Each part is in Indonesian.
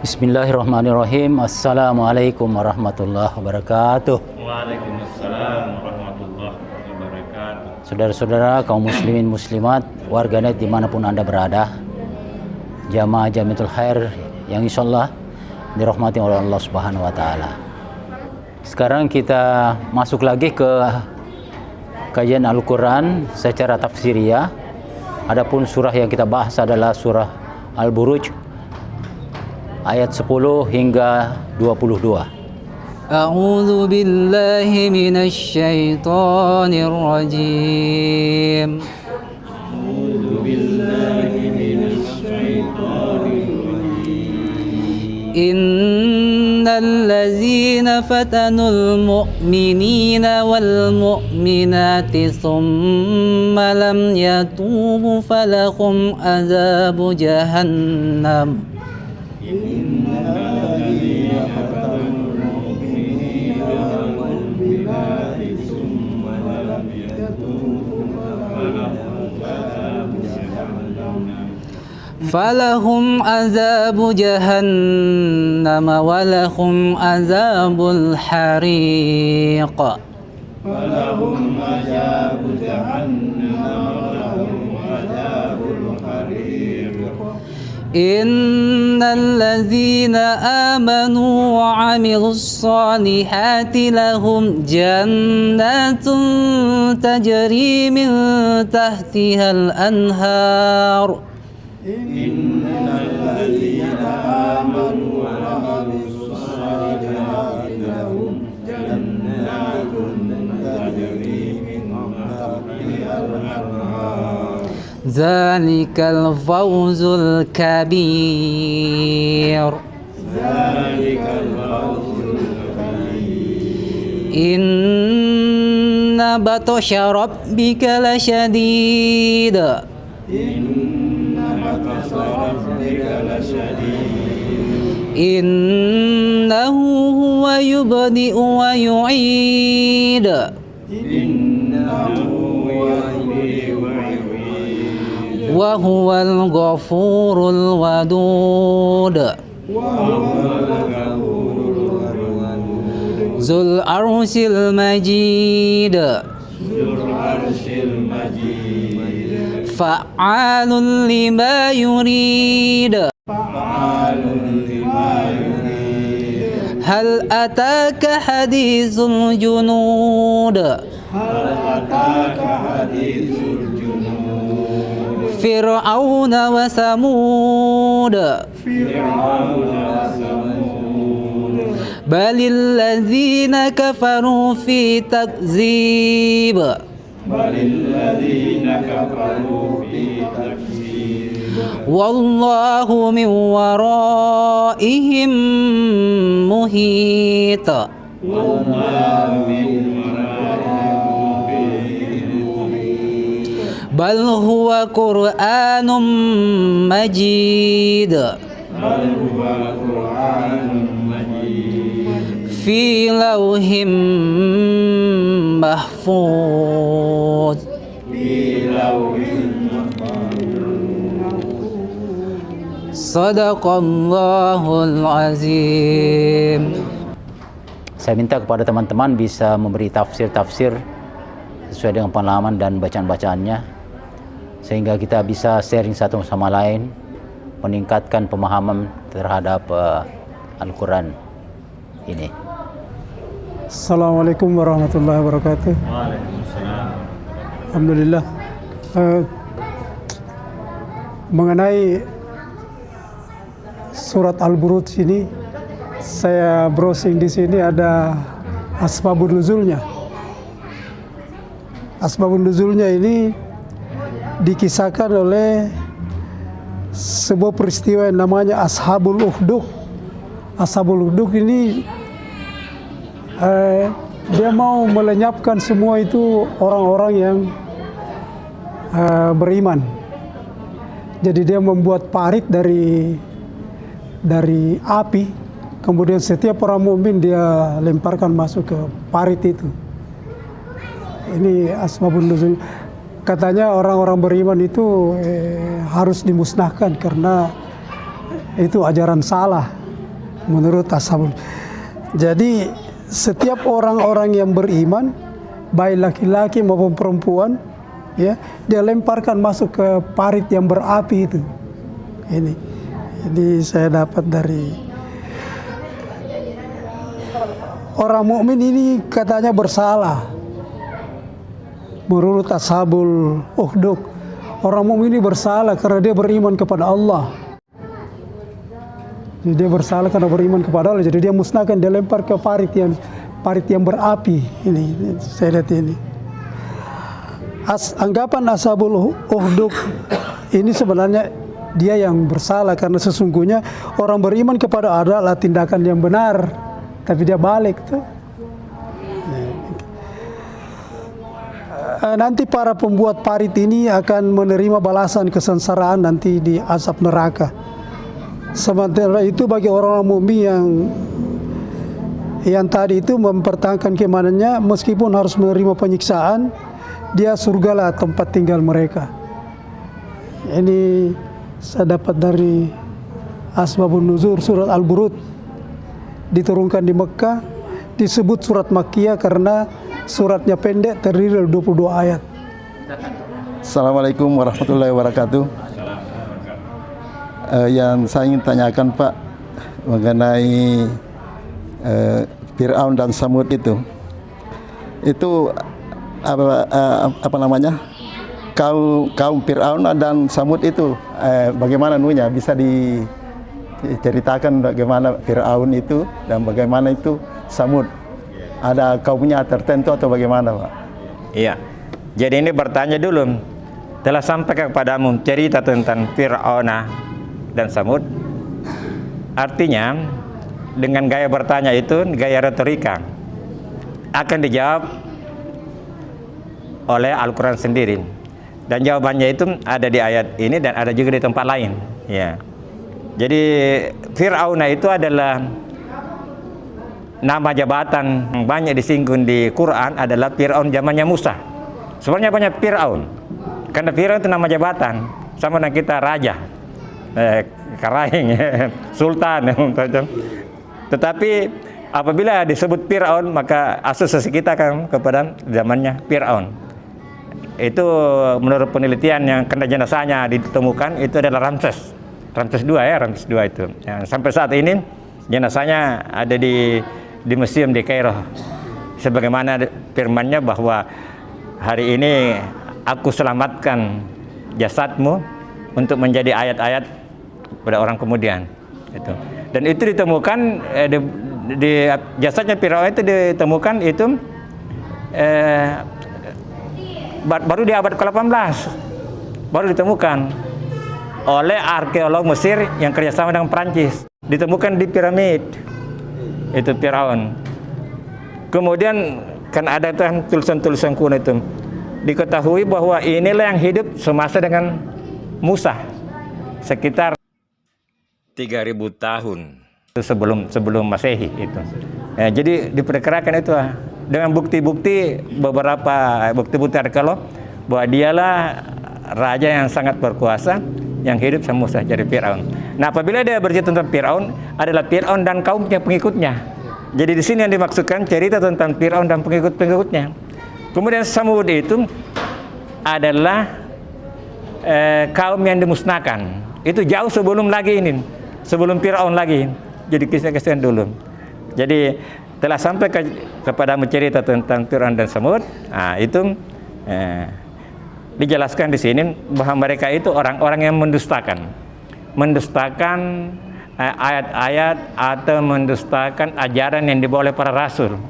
Bismillahirrahmanirrahim. Assalamualaikum warahmatullahi wabarakatuh. Waalaikumsalam warahmatullahi wabarakatuh. Saudara-saudara kaum muslimin muslimat, warganet dimanapun Anda berada, jamaah Jamiatul Khair yang insyaallah dirahmati oleh Allah Subhanahu wa taala. Sekarang kita masuk lagi ke kajian Al-Qur'an secara tafsiriyah. Adapun surah yang kita bahas adalah surah Al-Buruj ayat 10 hingga 22. A'udzu billahi minasy syaithanir rajim. A'udzu billahi minasy syaithanir rajim. Innal ladzina fatanul mu'minina wal mu'minati tsumma lam yatubu falahum azabu jahannam. Falahum azabu jahannam walahum azabul hariq. Falahum azabu jahannam walahum azabul hariq. Innal ladzina amanu wa 'amilus solihati lahum jannatun tajri min tahtihal anhar. Innal ladzina amanu wa 'amilus solihati lahum jannatun tajri min tahtihal anhar. Zalikal fawzul kabir. Zalikal fawzul kabir. Inna batasya rabbika lasyadid. Inna batasya rabbika lasyadid. Innahu huwa yubdi'u wa yu'id. Innahu huwa yubdi'u wa yu'id. Wa huwal ghafurul wadud. Zul arsyil majid. Fa'alun lima yurid. Hal ataka hadithul junud. Fir'auna wa samud. Balil ladzina kafaru fi takzib. Wallahu min waraihim muhit. Bal huwa Qur'anum majid. Fi lawhim mahfuz. Sadaqallahul azim. Saya minta kepada teman-teman bisa memberi tafsir-tafsir sesuai dengan pengalaman dan bacaan-bacaannya, sehingga kita bisa sharing satu sama lain, meningkatkan pemahaman terhadap Al-Quran ini. Assalamualaikum warahmatullahi wabarakatuh. Waalaikumsalam. Alhamdulillah. Mengenai surat Al-Buruj ini, saya browsing di sini ada asbabun nuzulnya. Asbabun nuzulnya ini dikisahkan oleh sebuah peristiwa yang namanya Ashabul Ukhdud. Ashabul Ukhdud ini dia mau melenyapkan semua itu orang-orang yang beriman. Jadi dia membuat parit dari api, kemudian setiap orang mukmin dia lemparkan masuk ke parit itu. Ini asbabun nuzul. Katanya orang-orang beriman itu harus dimusnahkan karena itu ajaran salah. menurut ashabul. Jadi setiap orang-orang yang beriman, baik laki-laki maupun perempuan, ya, dia lemparkan masuk ke parit yang berapi itu. Ini saya dapat dari orang mukmin ini katanya bersalah. Menurut ashabul Ukhdud, orang mukmin ini bersalah karena dia beriman kepada Allah. Jadi dia bersalah karena beriman kepada Allah. Jadi dia musnahkan, dia lempar ke parit yang berapi. Ini saya lihat ini. Anggapan ashabul Ukhdud ini sebenarnya dia yang bersalah karena sesungguhnya orang beriman kepada Allah adalah tindakan yang benar, tapi dia balik tuh. Nanti para pembuat parit ini akan menerima balasan kesengsaraan nanti di azab neraka. Sementara itu bagi orang-orang mukmin yang tadi itu mempertahankan keimanannya meskipun harus menerima penyiksaan, dia surgalah tempat tinggal mereka. Ini saya dapat dari Asbabun Nuzul surat Al-Burud, diturunkan di Mekah, disebut surat Makkiyah karena suratnya pendek, terdiri dari 22 ayat. Assalamualaikum warahmatullahi wabarakatuh. Yang saya ingin tanyakan Pak mengenai Fir'aun dan Samud itu apa namanya, kaum Fir'aun dan Samud itu bagaimana nunya, bisa diceritakan bagaimana Fir'aun itu dan bagaimana itu Samud, ada kaumnya tertentu atau bagaimana Pak? Iya. Jadi ini bertanya dulu, telah sampai kepadamu cerita tentang Fir'aun dan Samud? Artinya dengan gaya bertanya itu, gaya retorika, akan dijawab oleh Al-Quran sendiri, dan jawabannya itu ada di ayat ini dan ada juga di tempat lain, ya. Jadi Fir'aun itu adalah nama jabatan yang banyak disinggung di Quran, adalah Fir'aun zamannya Musa. Sebenarnya banyak Fir'aun, karena Fir'aun itu nama jabatan, sama dengan kita raja, karaing, sultan. Tetapi apabila disebut Fir'aun, maka asosiasi kita kan kepada zamannya Fir'aun. Itu menurut penelitian yang kena jenazahnya ditemukan itu adalah Ramses II, ya, Ramses II itu. Ya, sampai saat ini jenazahnya ada di museum di Kairo. Sebagaimana firman-Nya bahwa hari ini aku selamatkan jasadmu untuk menjadi ayat-ayat pada orang kemudian. Itu. Dan itu ditemukan di jasadnya Fir'aun itu ditemukan itu baru di abad ke-18 baru ditemukan oleh arkeolog Mesir yang kerjasama dengan Perancis. Ditemukan di piramid itu Fir'aun. Kemudian kan ada tulisan-tulisan kuno itu, diketahui bahwa inilah yang hidup semasa dengan Musa sekitar 3.000 tahun sebelum Masehi itu. Ya, jadi diperkirakan itu dengan bukti-bukti, beberapa bukti-bukti arkeolog bahwa dialah raja yang sangat berkuasa yang hidup sama Musa, jadi Fir'aun. Nah, apabila dia bercerita tentang Fir'aun, adalah Fir'aun dan kaumnya, pengikutnya. Jadi di sini yang dimaksudkan cerita tentang Fir'aun dan pengikut-pengikutnya. Kemudian Samud itu adalah kaum yang dimusnahkan. Itu jauh sebelum lagi ini, sebelum Fir'aun lagi. Jadi kisah-kisah dulu. Jadi telah sampai kepada cerita tentang Fir'aun dan Samud. Nah, itu dijelaskan di sini bahwa mereka itu orang-orang yang mendustakan ayat-ayat atau mendustakan ajaran yang dibawa oleh para rasul.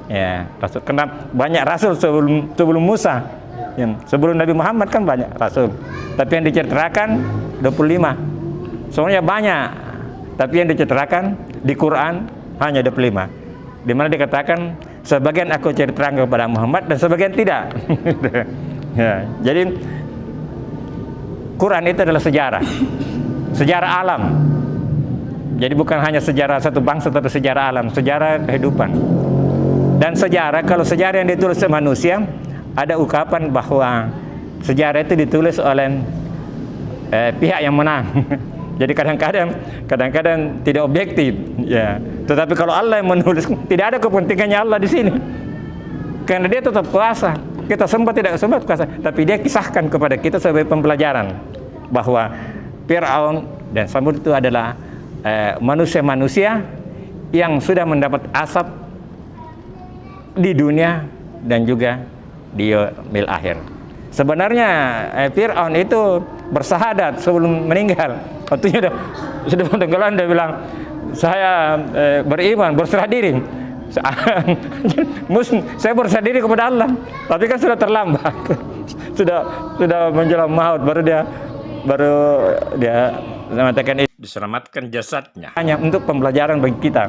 Ya, rasul. Karena banyak rasul sebelum Musa. Ya, sebelum Nabi Muhammad kan banyak rasul. Tapi yang diceritakan 25. Sebenarnya banyak. Tapi yang diceritakan di Quran hanya 25. Di mana dikatakan sebagian aku ceritakan kepada Muhammad dan sebagian tidak. Ya, jadi Quran itu adalah sejarah alam. Jadi bukan hanya sejarah satu bangsa, tapi sejarah alam, sejarah kehidupan. Dan kalau sejarah yang ditulis oleh manusia, ada ungkapan bahwa sejarah itu ditulis oleh pihak yang menang. Jadi kadang-kadang tidak objektif, ya. Tetapi kalau Allah yang menulis, tidak ada kepentingannya Allah di sini. Karena dia tetap kuasa. Kita sembah tidak sembah kuasa, tapi dia kisahkan kepada kita sebagai pembelajaran bahwa Fir'aun dan Samud itu adalah manusia-manusia yang sudah mendapat asap di dunia dan juga di yaumil akhir. Sebenarnya Fir'aun itu bersahadat sebelum meninggal. Waktunya sudah tenggelam, dia bilang, saya beriman, berserah diri. Saya berserah diri kepada Allah, tapi kan sudah terlambat. sudah menjelang maut, baru dia mengatakan itu, diselamatkan jasadnya. Hanya untuk pembelajaran bagi kita,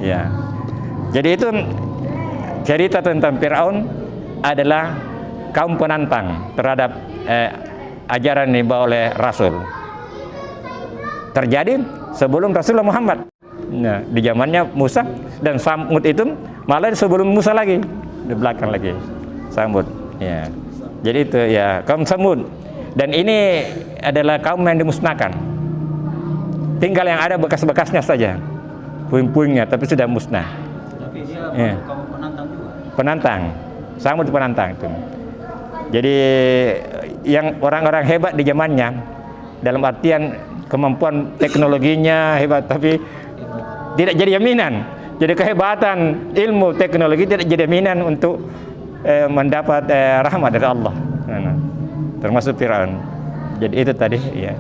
ya. Jadi itu cerita tentang Fir'aun adalah kaum penantang terhadap ajaran yang dibawa oleh Rasul. Terjadi sebelum Rasulullah Muhammad. Nah, di zamannya Musa, dan Samud itu malah sebelum Musa lagi, di belakang lagi Samud. Ya. Jadi itu ya kaum Samud, dan ini adalah kaum yang dimusnahkan. Tinggal yang ada bekas-bekasnya saja, puing-puingnya, tapi sudah musnah. Tapi dia kaum penantang juga. Penantang, Samud penantang itu. Jadi yang orang-orang hebat di zamannya, dalam artian kemampuan teknologinya hebat, tapi tidak jadi jaminan. Jadi kehebatan ilmu teknologi tidak jadi jaminan untuk mendapat rahmat dari Allah. Termasuk Fir'aun. Jadi itu tadi, ya.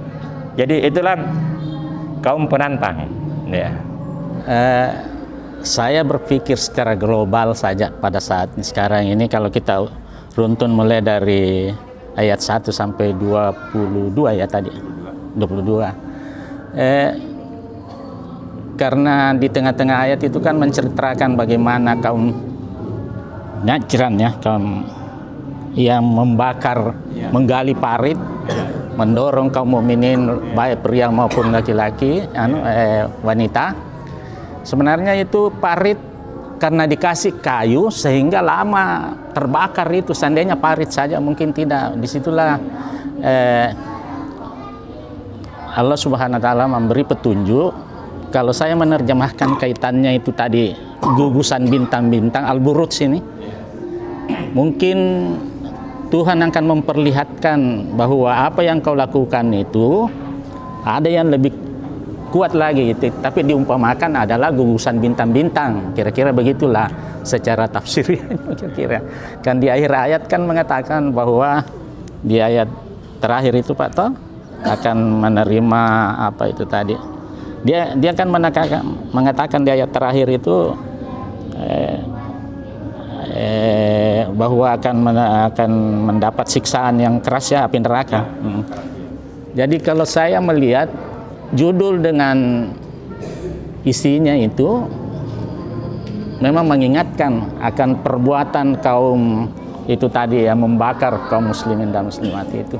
Jadi itulah kaum penantang, ya. Saya berpikir secara global saja pada saat ini, sekarang ini, kalau kita runtun mulai dari ayat 1 sampai 22 ya tadi. 22. Karena di tengah-tengah ayat itu kan menceritakan bagaimana kaum Najran, ya, kaum yang membakar, menggali parit, mendorong kaum mukminin baik pria maupun laki-laki, wanita. Sebenarnya itu parit karena dikasih kayu sehingga lama terbakar itu. Seandainya parit saja mungkin tidak. Disitulah Allah Subhanahu wa Ta'ala memberi petunjuk. Kalau saya menerjemahkan kaitannya itu tadi, gugusan bintang-bintang, Al-Buruj sini, mungkin Tuhan akan memperlihatkan bahwa apa yang kau lakukan itu ada yang lebih kuat lagi, tapi diumpamakan adalah gugusan bintang-bintang. Kira-kira begitulah secara tafsirnya. Kira-kira kan di akhir ayat kan mengatakan bahwa di ayat terakhir itu Pak Toh akan menerima apa itu tadi. Dia kan mengatakan di ayat terakhir itu bahwa akan mendapat siksaan yang keras, ya, api neraka. Jadi kalau saya melihat judul dengan isinya itu memang mengingatkan akan perbuatan kaum itu tadi, ya, membakar kaum muslimin dan muslimat itu.